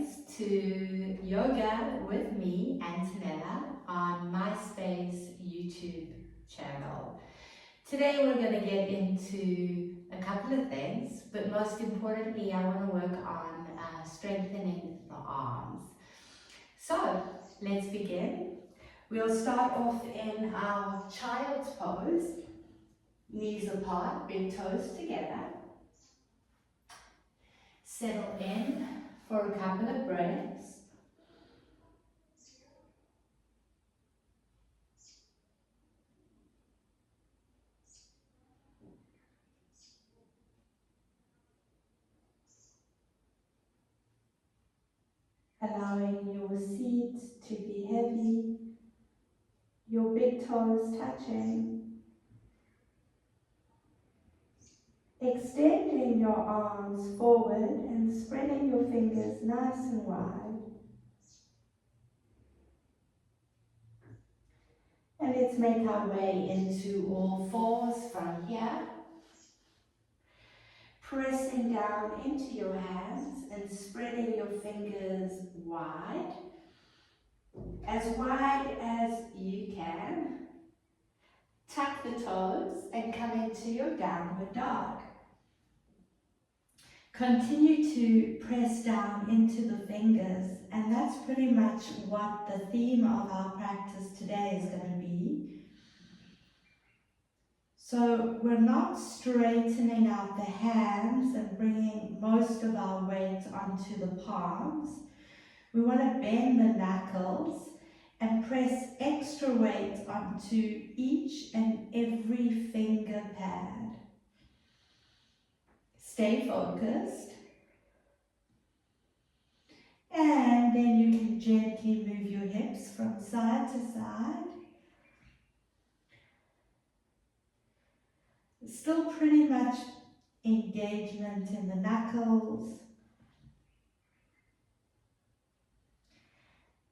friends to Yoga with me, Antonella, on MySpace YouTube channel. Today we're going to get into a couple of things, but most importantly I want to work on strengthening the arms. So let's begin. We'll start off in our child's pose, knees apart, big toes together. Settle in for a couple of breaths. Allowing your seat to be heavy, your big toes touching. Extending your arms forward and spreading your fingers nice and wide. And let's make our way into all fours from here. Pressing down into your hands and spreading your fingers wide as you can. Tuck the toes and come into your downward dog. Continue to press down into the fingers, and that's pretty much what the theme of our practice today is going to be. So we're not straightening out the hands and bringing most of our weight onto the palms. We want to bend the knuckles and press extra weight onto each and every finger pad. Stay focused. And then you can gently move your hips from side to side. Still pretty much engagement in the knuckles.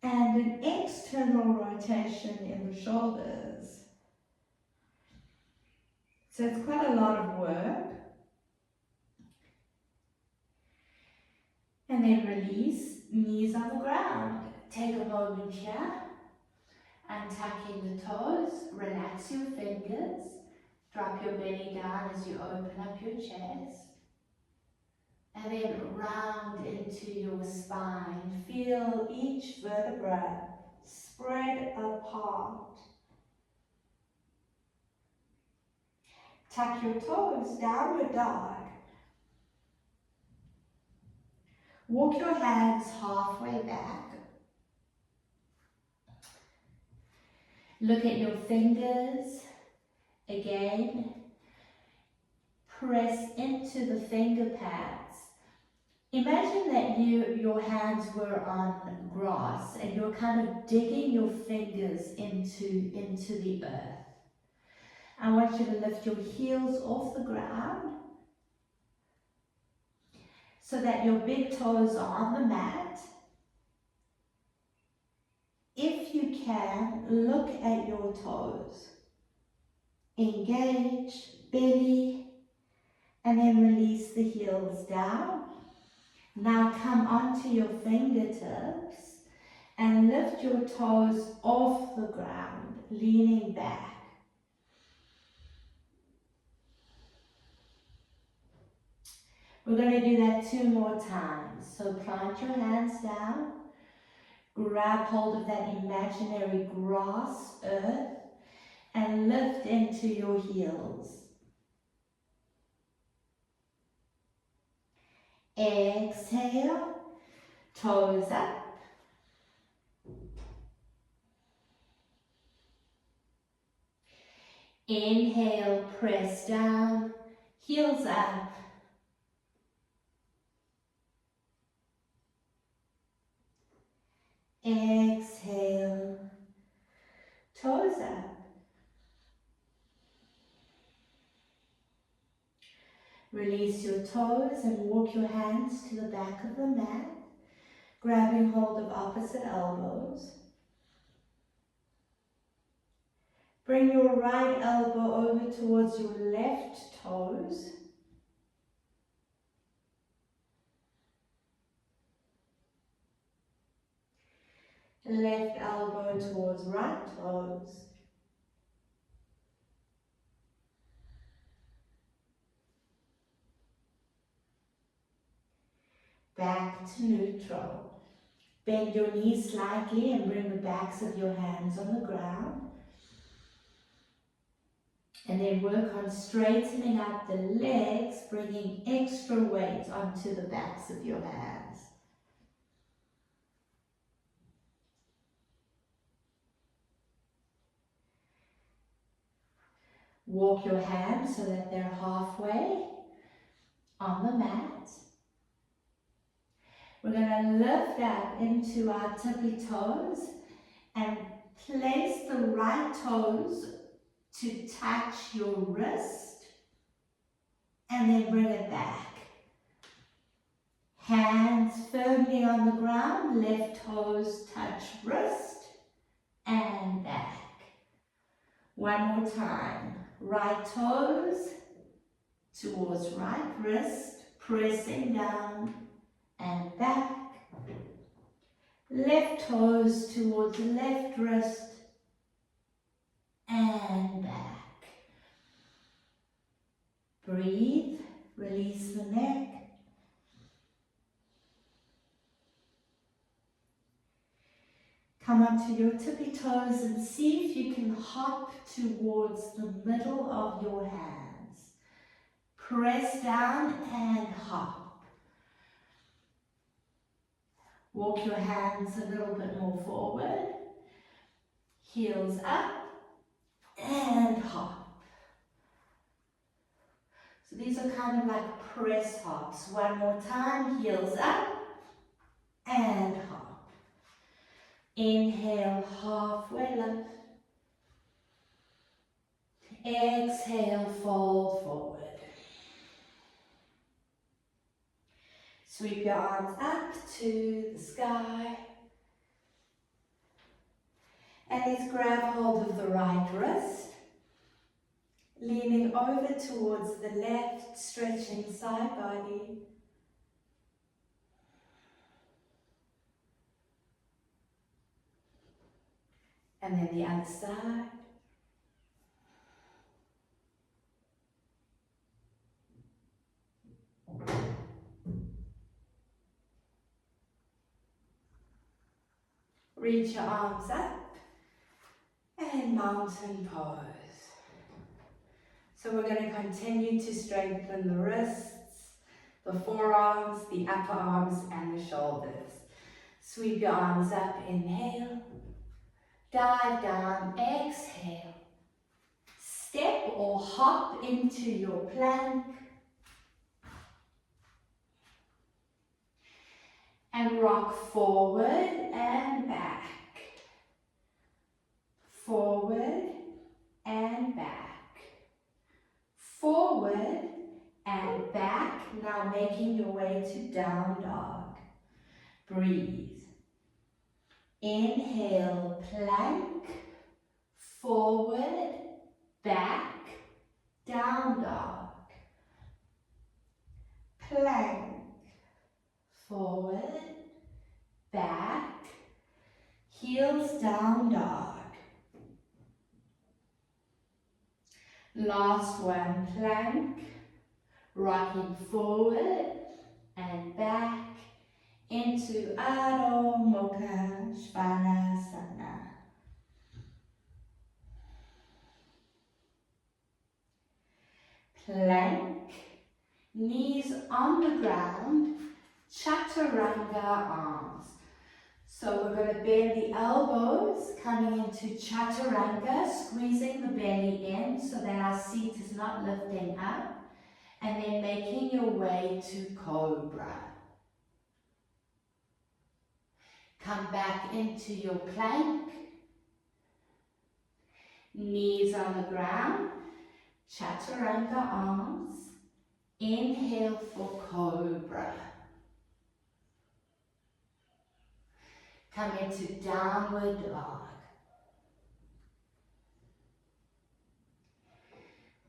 And an external rotation in the shoulders. So it's quite a lot of work. And then release, knees on the ground. Take a moment here, untucking the toes, relax your fingers, drop your belly down as you open up your chest. And then round into your spine. Feel each vertebra spread apart. Tuck your toes, downward dog. Walk your hands halfway back. Look at your fingers. Again, press into the finger pads. Imagine that your hands were on grass and you're kind of digging your fingers into the earth. I want you to lift your heels off the ground so that your big toes are on the mat. If you can, look at your toes. Engage, belly, and then release the heels down. Now come onto your fingertips and lift your toes off the ground, leaning back. We're going to do that 2 more times. So plant your hands down, grab hold of that imaginary grass, earth, and lift into your heels. Exhale, toes up. Inhale, press down, heels up. Exhale, toes up. Release your toes and walk your hands to the back of the mat, grabbing hold of opposite elbows. Bring your right elbow over towards your left toes. Left elbow towards right toes. Back to neutral. Bend your knees slightly and bring the backs of your hands on the ground. And then work on straightening out the legs, bringing extra weight onto the backs of your hands. Walk your hands so that they're halfway on the mat. We're going to lift up into our tippy toes and place the right toes to touch your wrist and then bring it back. Hands firmly on the ground, left toes touch wrist and back. One more time. Right toes towards right wrist, pressing down and back. Left toes towards left wrist and back. Breathe, release the neck. Come onto your tippy toes and see if you can hop towards the middle of your hands. Press down and hop. Walk your hands a little bit more forward. Heels up and hop. So these are kind of like press hops. One more time, heels up and hop. Inhale, halfway lift. Exhale, fold forward. Sweep your arms up to the sky. And let's grab hold of the right wrist. Leaning over towards the left, stretching side body. And then the other side. Reach your arms up and mountain pose. So we're going to continue to strengthen the wrists, the forearms, the upper arms and the shoulders. Sweep your arms up, inhale. Dive down, exhale. Step or hop into your plank. And rock forward and back. Forward and back. Forward and back. Now making your way to down dog. Breathe. Inhale, plank, forward, back, down dog. Plank, forward, back, heels down dog. Last one, plank, rocking forward and back into Adho Mukha Svanasana. Plank, knees on the ground, chaturanga arms. So we're going to bend the elbows, coming into chaturanga, squeezing the belly in so that our seat is not lifting up, and then making your way to cobra. Come back into your plank, knees on the ground, chaturanga arms. Inhale for cobra. Come into downward dog.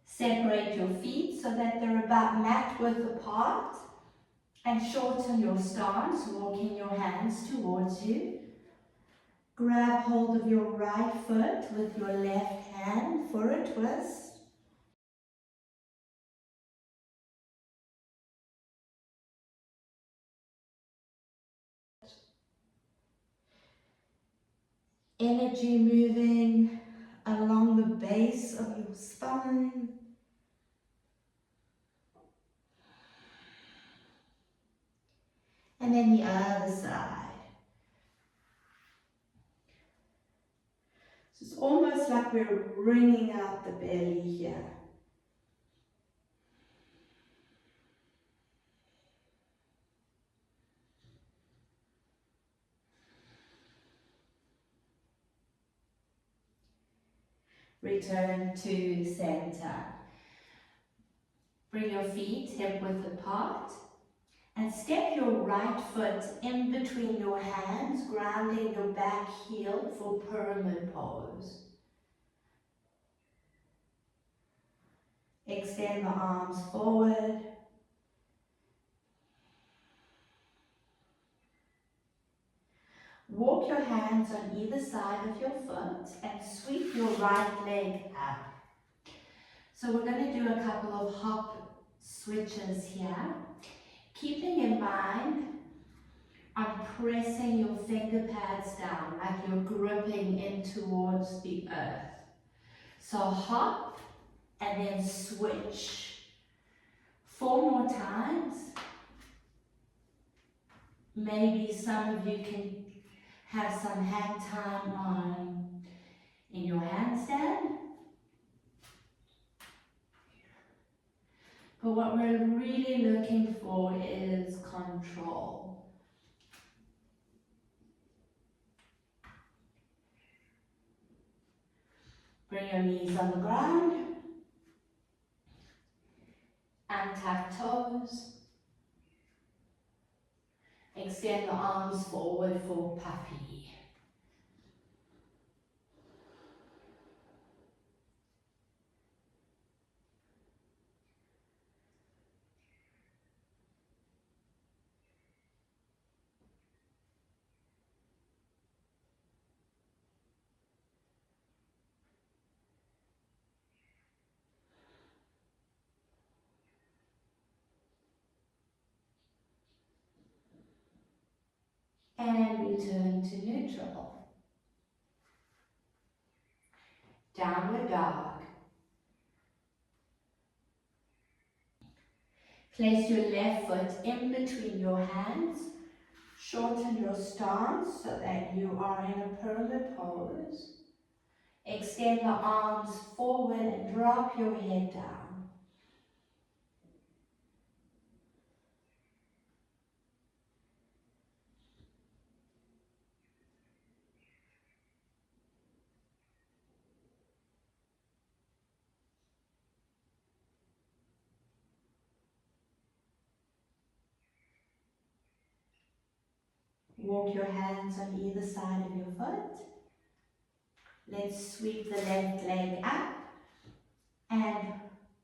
Separate your feet so that they're about mat width apart. And shorten your stance, walking your hands towards you. Grab hold of your right foot with your left hand for a twist. Energy moving along the base of your spine. And then the other side. So it's almost like we're wringing out the belly here. Return to center. Bring your feet hip width apart and step your right foot in between your hands, grounding your back heel for pyramid pose. Extend the arms forward. Walk your hands on either side of your foot and sweep your right leg up. So we're going to do a couple of hop switches here. Keeping in mind, I'm pressing your finger pads down like you're gripping in towards the earth. So hop and then switch. 4 more times. Maybe some of you can have some hand time on in your handstand. But what we're really looking for is control. Bring your knees on the ground. Untuck toes. Extend the arms forward for puppy. And return to neutral. Downward dog. Place your left foot in between your hands. Shorten your stance so that you are in a pyramid pose. Extend the arms forward and drop your head down. Walk your hands on either side of your foot. Let's sweep the left leg up and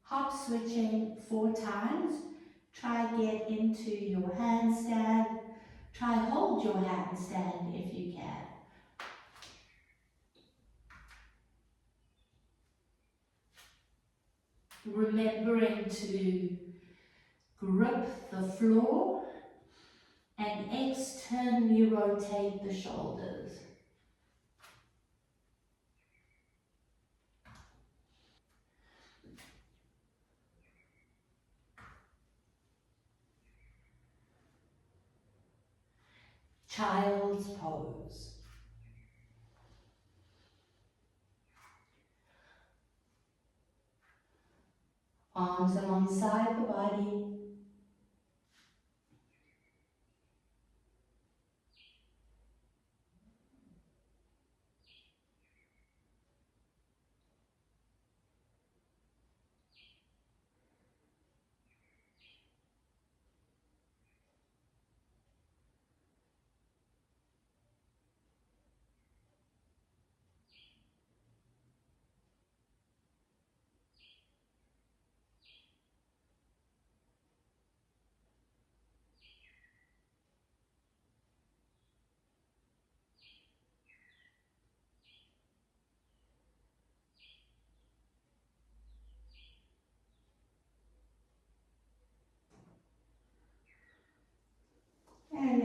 hop switching 4 times. Try get into your handstand. Try hold your handstand if you can. Remembering to grip the floor and externally rotate the shoulders. Child's pose. Arms alongside the body.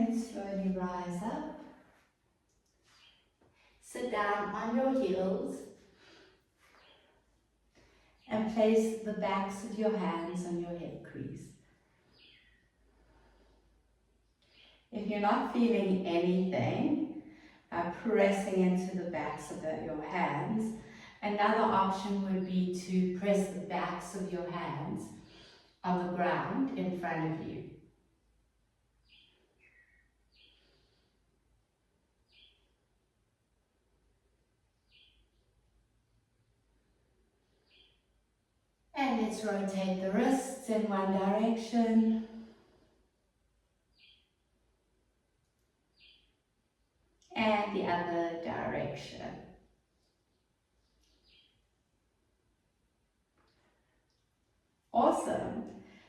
then slowly rise up. Sit down on your heels and place the backs of your hands on your hip crease. If you're not feeling anything, pressing into the backs of your hands, another option would be to press the backs of your hands on the ground in front of you. And let's rotate the wrists in one direction. And the other direction. Awesome.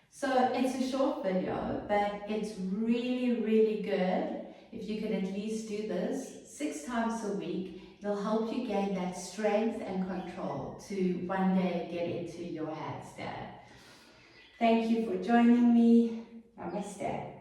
So it's a short video, but it's really, really good. If you can at least do this 6 times a week, it'll help you gain that strength and control to one day get into your handstand. Thank you for joining me. Namaste.